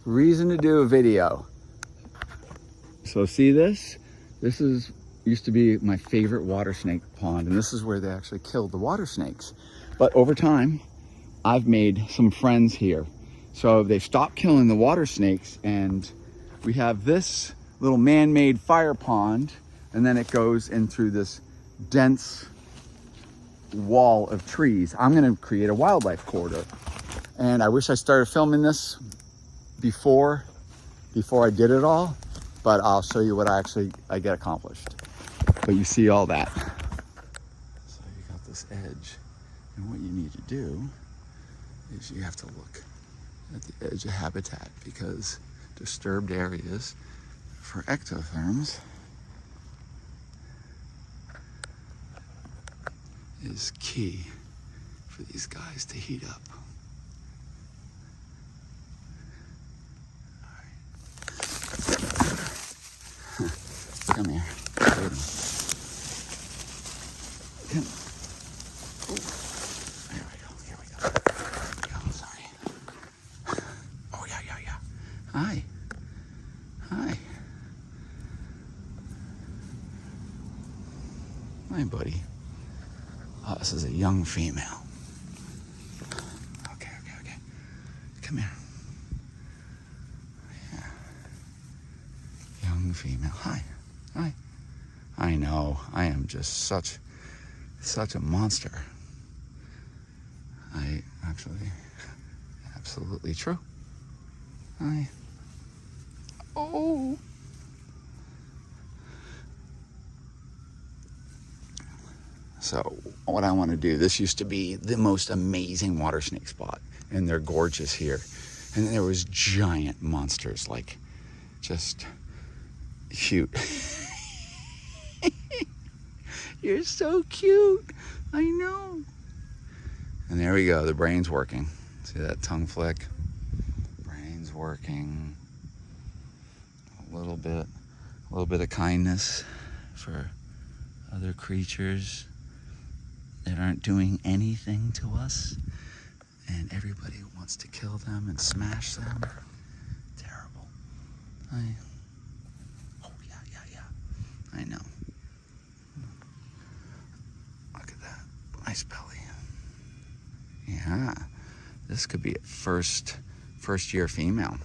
reason to do a video. So see this? This used to be my favorite water snake pond, and this is where they actually killed the water snakes. But over time, I've made some friends here. So they stopped killing the water snakes, and we have this little man-made fire pond, and then it goes in through this dense wall of trees. I'm gonna create a wildlife corridor. And I wish I started filming this before I did it all, but I'll show you what I get accomplished. But you see all that. So you got this edge, and what you need to do is you have to look at the edge of habitat, because disturbed areas for ectotherms is key for these guys to heat up. All right. Come here. Come. Ooh. There we go. Here we go. Oh, sorry. Oh, yeah. Hi. Hi, buddy. Oh, this is a young female. Okay. Come here. Yeah. Young female. Hi. I know, I am just such a monster. Absolutely true. Hi. Oh. So what I want to do, this used to be the most amazing water snake spot, and they're gorgeous here. And there was giant monsters, like just cute. You're so cute. I know. And there we go. The brain's working. See that tongue flick? Brain's working. A little bit of kindness for other creatures that aren't doing anything to us, and everybody wants to kill them and smash them. Terrible. Oh yeah. I know. Look at that. Nice belly. Yeah. This could be a first year female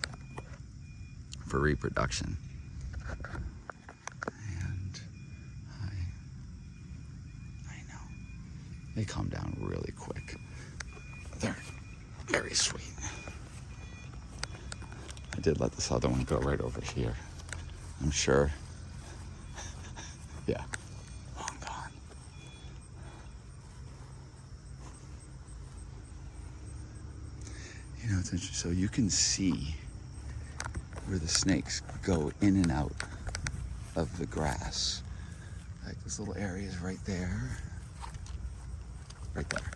for reproduction. And I know. They calm down really quick. They're very sweet. I did let this other one go right over here, I'm sure. Yeah, long gone. You know, it's interesting. So you can see where the snakes go in and out of the grass. Like this little area is right there. Right there.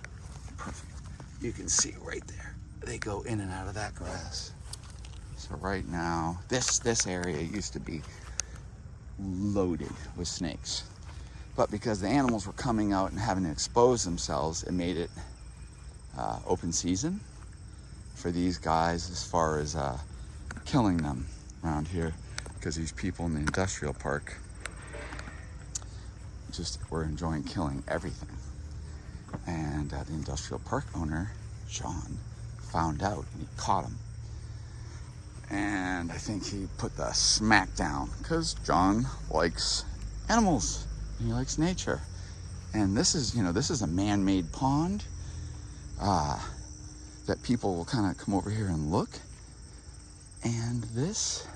Perfect. You can see right there. They go in and out of that grass. So right now, this area used to be loaded with snakes. But because the animals were coming out and having to expose themselves, it made it open season for these guys as far as killing them around here, because these people in the industrial park just were enjoying killing everything. And the industrial park owner, John, found out and he caught him. And I think he put the smack down, because John likes animals and he likes nature. And this is a man-made pond that people will kind of come over here and look. And this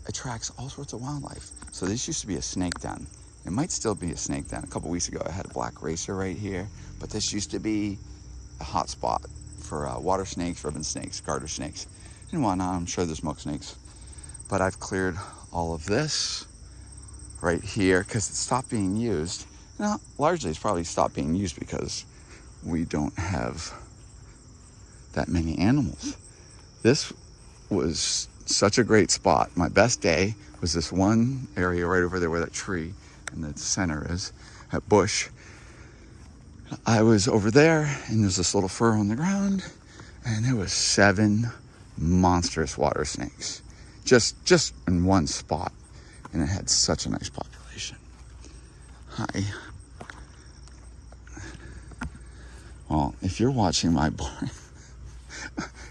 attracts all sorts of wildlife. So this used to be a snake den. It might still be a snake den. A couple weeks ago, I had a black racer right here, but this used to be a hot spot for water snakes, ribbon snakes, garter snakes, and whatnot. I'm sure there's smoke snakes, but I've cleared all of this right here because it stopped being used. Now, largely it's probably stopped being used because we don't have that many animals. This was such a great spot. My best day was this one area right over there where that tree in the center is, that bush. I was over there and there's this little fur on the ground, and there was 7 monstrous water snakes, just in one spot, and it had such a nice population. Hi. Well, if you're watching my barn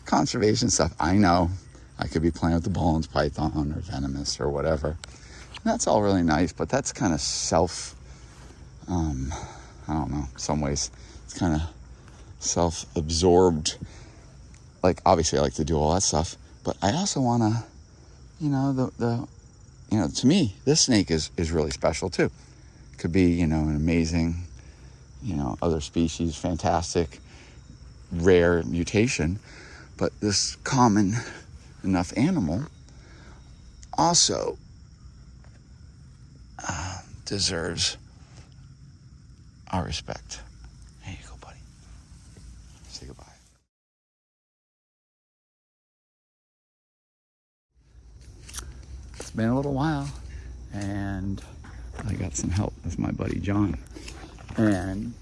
conservation stuff, I know I could be playing with the Bolin's python or venomous or whatever. And that's all really nice, but that's kind of I don't know, some ways it's kind of self-absorbed. Like, obviously I like to do all that stuff, but I also want to, to me, this snake is really special too. It could be, an amazing, other species, fantastic, rare mutation, but this common enough animal also deserves our respect. There you go, buddy. Say goodbye. It's been a little while, and I got some help with my buddy John. And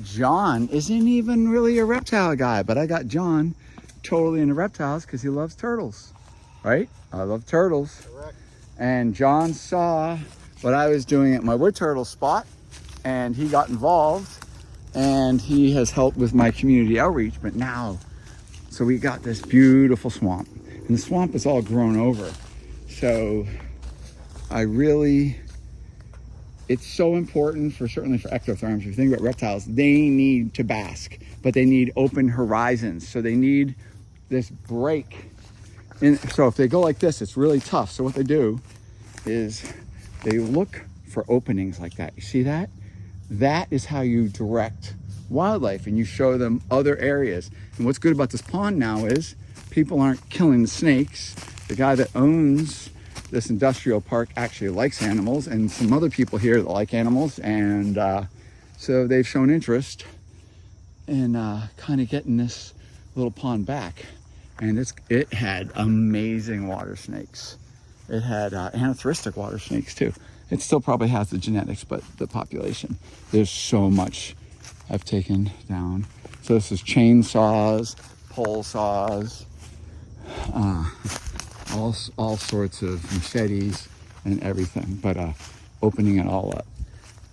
John isn't even really a reptile guy, but I got John totally into reptiles because he loves turtles, right? I love turtles. Correct. And John saw what I was doing at my wood turtle spot, and he got involved, and he has helped with my community outreach. But now, so we got this beautiful swamp, and the swamp is all grown over. So it's so important certainly for ectotherms. If you think about reptiles, they need to bask, but they need open horizons. So they need this break. And so if they go like this, it's really tough. So what they do is they look for openings like that. You see that? That is how you direct wildlife, and you show them other areas. And what's good about this pond now is people aren't killing the snakes. The guy that owns this industrial park actually likes animals, and some other people here that like animals, and so they've shown interest in kind of getting this little pond back. And it had amazing water snakes. It had anatharistic water snakes too. It still probably has the genetics, but the population, there's so much I've taken down. So this is chainsaws, pole saws, all sorts of machetes and everything, but opening it all up.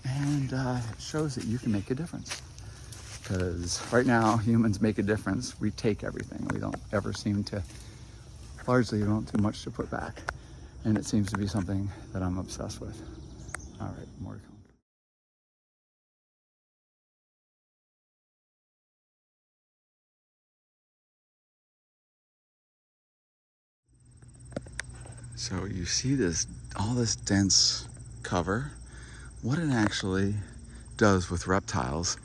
And it shows that you can make a difference. Because right now, humans make a difference. We take everything. We don't ever seem to, largely we don't do much to put back. And it seems to be something that I'm obsessed with. All right, more to come. So you see all this dense cover. What it actually does with reptiles,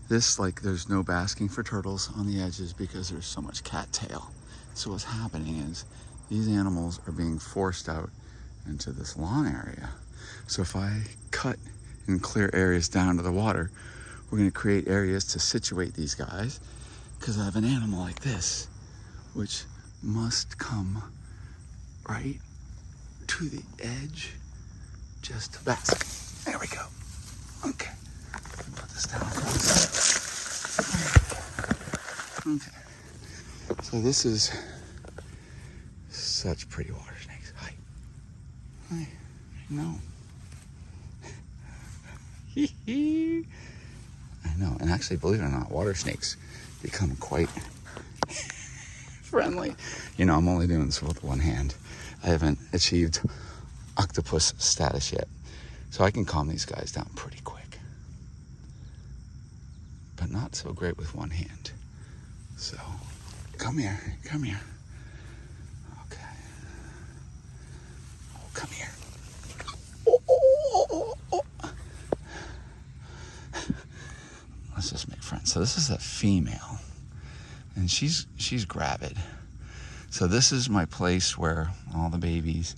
there's no basking for turtles on the edges because there's so much cattail. So what's happening is these animals are being forced out into this lawn area. So if I cut and clear areas down to the water, we're going to create areas to situate these guys, because I have an animal like this, which must come right to the edge just to bask. There we go. Okay. Put this down. Okay. So this is such pretty water snakes. Hi. Hi. No. I know. And actually, believe it or not, water snakes become quite friendly. I'm only doing this with one hand. I haven't achieved octopus status yet. So I can calm these guys down pretty quick. But not so great with one hand. So, come here. Okay. Oh, come here. Oh. Let's just make friends. So this is a female, and she's gravid. So this is my place where all the babies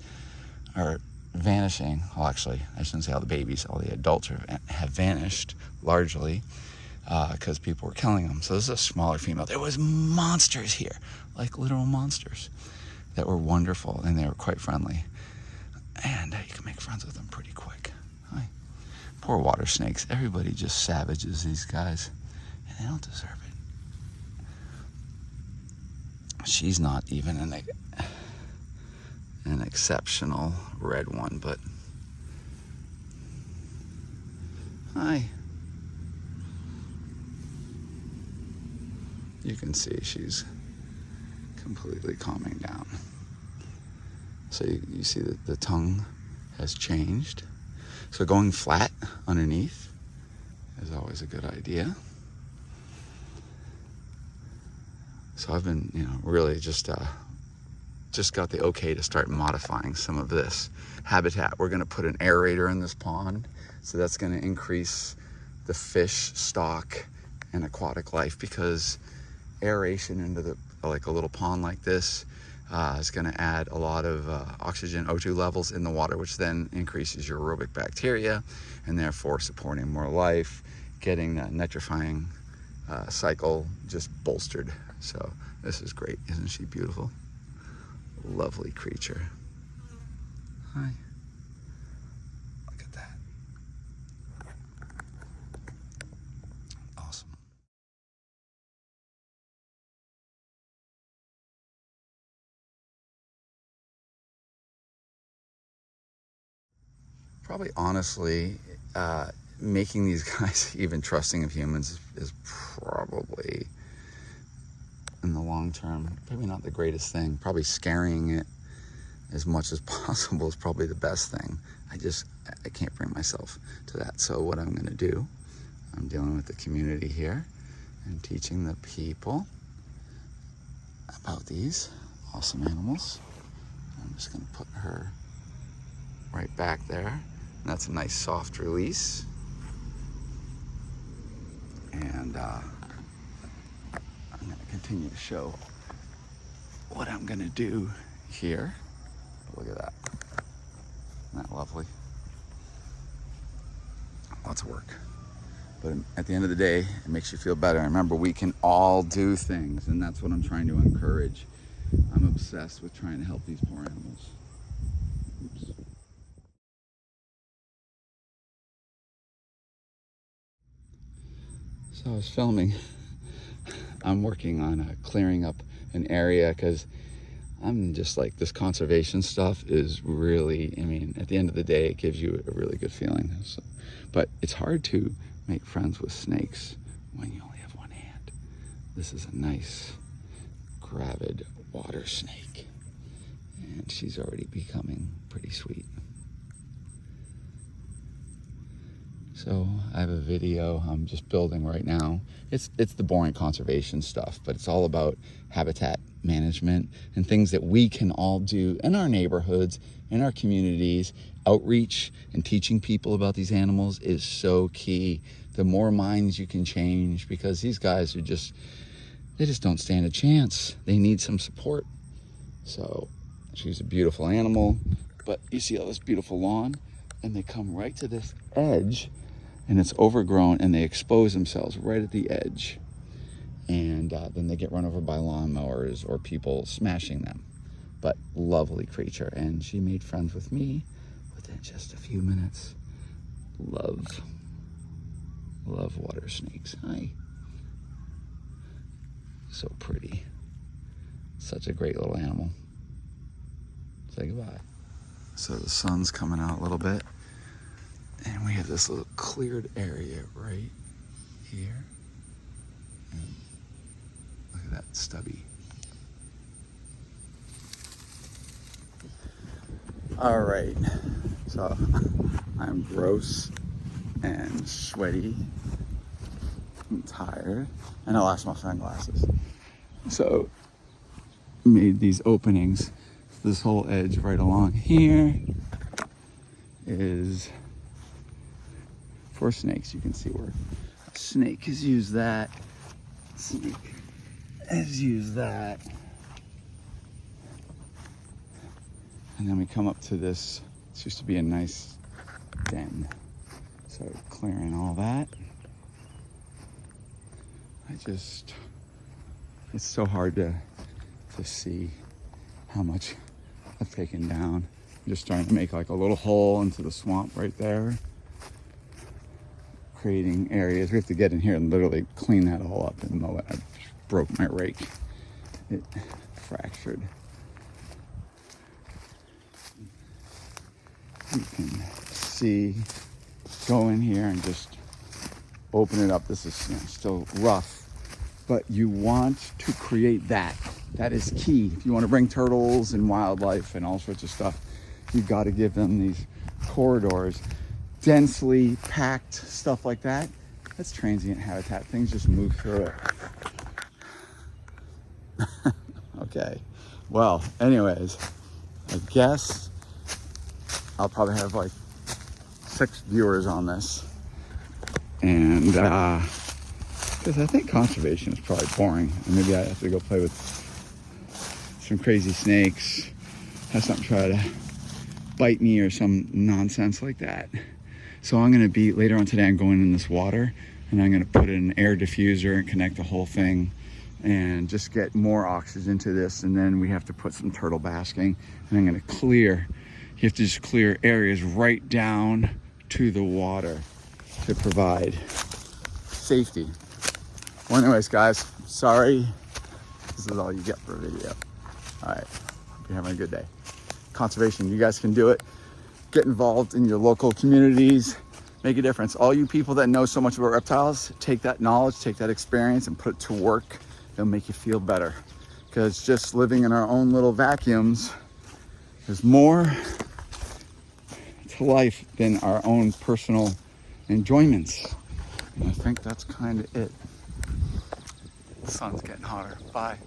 are vanishing. Well, actually, I shouldn't say all the babies. All the adults have vanished largely because people were killing them. So this is a smaller female. There was monsters here, like literal monsters that were wonderful, and they were quite friendly. And you can make friends with them pretty quick. Hi. Poor water snakes. Everybody just savages these guys, and they don't deserve it. She's not even an exceptional red one, but hi. You can see she's completely calming down. So you see that the tongue has changed. So going flat underneath is always a good idea. So I've been, really just got the okay to start modifying some of this habitat. We're gonna put an aerator in this pond, so that's gonna increase the fish stock and aquatic life, because aeration into like a little pond like this is gonna add a lot of oxygen, O2 levels in the water, which then increases your aerobic bacteria and therefore supporting more life, getting that nitrifying cycle just bolstered. So this is great. Isn't she beautiful? Lovely creature. Hi. Look at that. Awesome. Probably honestly, making these guys even trusting of humans is probably, in the long term, probably not the greatest thing. Probably scaring it as much as possible is probably the best thing. I can't bring myself to that. So what I'm gonna do, I'm dealing with the community here and teaching the people about these awesome animals. I'm just gonna put her right back there. And that's a nice soft release. And I'm gonna continue to show what I'm gonna do here. Look at that. Isn't that lovely? Lots of work. But at the end of the day, it makes you feel better. Remember, we can all do things, and that's what I'm trying to encourage. I'm obsessed with trying to help these poor animals. Oops. So I was filming. I'm working on clearing up an area, because I'm just like, this conservation stuff is really, at the end of the day, it gives you a really good feeling. So, but it's hard to make friends with snakes when you only have one hand. This is a nice gravid water snake, and she's already becoming pretty sweet. So I have a video I'm just building right now. It's the boring conservation stuff, but it's all about habitat management and things that we can all do in our neighborhoods, in our communities. Outreach and teaching people about these animals is so key. The more minds you can change, because these guys they just don't stand a chance. They need some support. So she's a beautiful animal, but you see all this beautiful lawn, and they come right to this edge, and it's overgrown, and they expose themselves right at the edge. And then they get run over by lawnmowers or people smashing them. But lovely creature, and she made friends with me within just a few minutes. Love water snakes. Hi. So pretty. Such a great little animal. Say goodbye. So the sun's coming out a little bit, and we have this little cleared area right here. And look at that stubby. All right, so I'm gross and sweaty and tired, and I lost my sunglasses. So made these openings. This whole edge right along here is for snakes. You can see where a snake has used that. Snake has used that. And then we come up to this. This used to be a nice den. So clearing all that. It's so hard to see how much I've taken down. I'm just trying to make like a little hole into the swamp right there. Creating areas. We have to get in here and literally clean that all up and mow it. I broke my rake. fractured. You can see, go in here and just open it up. This is, you know, still rough, but you want to create that. That is key. If you want to bring turtles and wildlife and all sorts of stuff, you've got to give them these corridors. Densely packed stuff like that, that's transient habitat. Things just move through it. Okay, well, anyways, I guess I'll probably have like 6 viewers on this. And because I think conservation is probably boring. And maybe I have to go play with some crazy snakes, have something try to bite me or some nonsense like that. So I'm gonna be, later on today, I'm going in this water and I'm gonna put in an air diffuser and connect the whole thing and just get more oxygen to this. And then we have to put some turtle basking, and I'm gonna clear, you have to just clear areas right down to the water to provide safety. Well, anyways, guys, sorry. This is all you get for a video. All right, hope you're having a good day. Conservation, you guys can do it. Get involved in your local communities, make a difference. All you people that know so much about reptiles, take that knowledge, take that experience and put it to work. It'll make you feel better. Because just living in our own little vacuums, there's more to life than our own personal enjoyments. And I think that's kind of it. The sun's getting hotter. Bye.